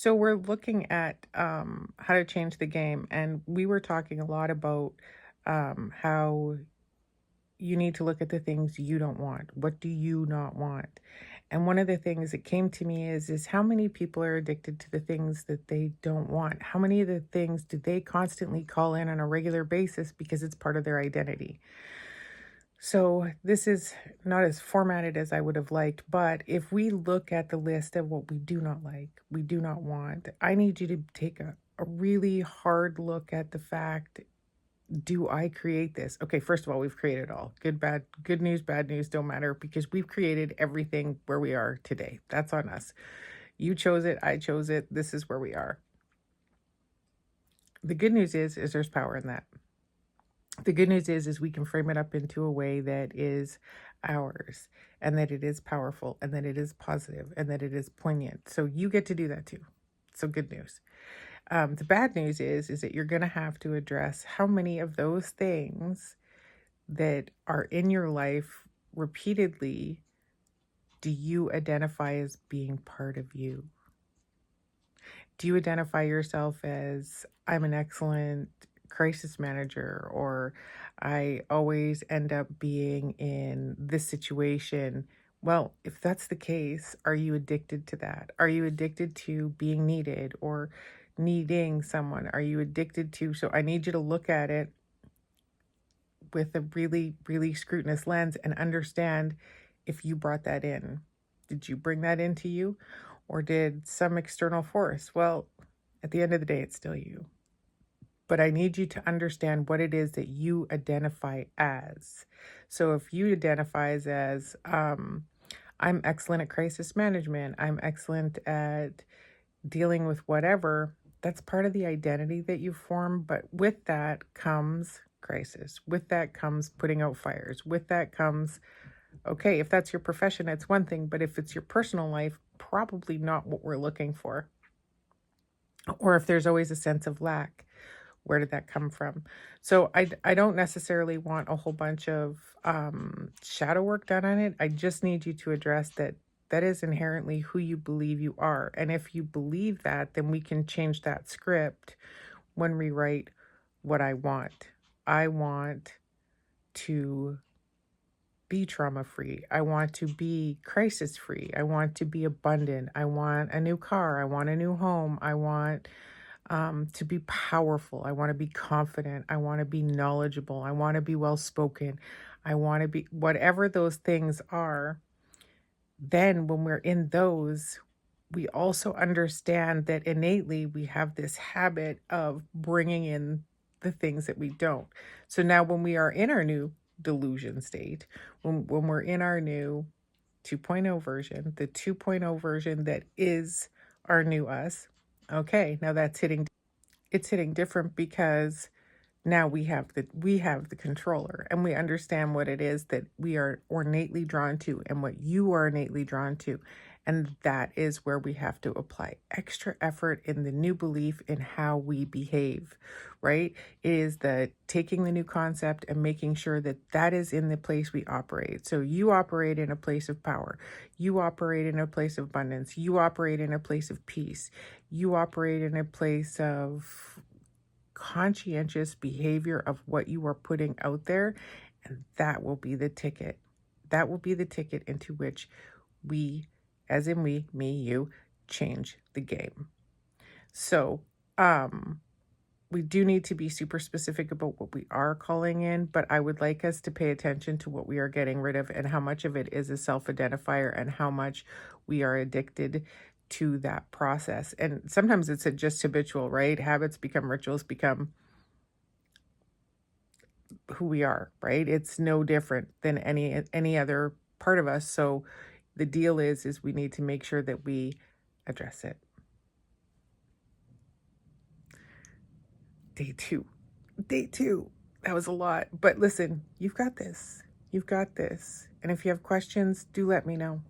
So we're looking at how to change the game, and we were talking a lot about how you need to look at the things you don't want. What do you not want? And one of the things that came to me is how many people are addicted to the things that they don't want? How many of the things do they constantly call in on a regular basis because it's part of their identity? So this is not as formatted as I would have liked, but if we look at the list of what we do not like, we do not want, I need you to take a really hard look at the fact, do I create this? Okay, first of all, we've created it all. Good, bad, good news, bad news, don't matter because we've created everything where we are today. That's on us. You chose it, I chose it. This is where we are. The good news is there's power in that. The good news is we can frame it up into a way that is ours, and that it is powerful, and that it is positive, and that it is poignant. So you get to do that too. So good news. The bad news is that you're going to have to address how many of those things that are in your life repeatedly do you identify as being part of you? Do you identify yourself as, I'm an excellent crisis manager, or I always end up being in this situation? Well, if that's the case, are you addicted to that? Are you addicted to being needed or needing someone? Are you addicted to? So I need you to look at it with a really, really scrutinous lens and understand if you brought that in. Did you bring that into you, or did some external force? Well, at the end of the day, it's still you. But I need you to understand what it is that you identify as. So if you identify as, I'm excellent at crisis management, I'm excellent at dealing with whatever, that's part of the identity that you form. But with that comes crisis. With that comes putting out fires. With that comes, okay, if that's your profession, it's one thing. But if it's your personal life, probably not what we're looking for. Or if there's always a sense of lack, where did that come from? So I don't necessarily want a whole bunch of shadow work done on it. I just need you to address that that is inherently who you believe you are. And if you believe that, then we can change that script when we write what I want. I want to be trauma free. I want to be crisis free. I want to be abundant. I want a new car. I want a new home. I want to be powerful. I want to be confident. I want to be knowledgeable. I want to be well spoken. I want to be whatever those things are. Then, when we're in those, we also understand that innately we have this habit of bringing in the things that we don't. So now, when we are in our new delusion state, when we're in our new 2.0 version, the 2.0 version that is our new us, okay, now that's hitting, it's hitting different because now we have the controller, and we understand what it is that we are innately drawn to and what you are innately drawn to. And that is where we have to apply extra effort in the new belief in how we behave, right? It is the taking the new concept and making sure that that is in the place we operate. So you operate in a place of power. You operate in a place of abundance. You operate in a place of peace. You operate in a place of conscientious behavior of what you are putting out there, and that will be the ticket. That will be the ticket into which we, as in we, me, you, change the game. So, we do need to be super specific about what we are calling in, but I would like us to pay attention to what we are getting rid of and how much of it is a self-identifier and how much we are addicted to that process. And sometimes it's just habitual, right? Habits become rituals, become who we are, right? It's no different than any other part of us. So the deal is we need to make sure that we address it. Day two. Day two. That was a lot. But listen, you've got this. You've got this. And if you have questions, do let me know.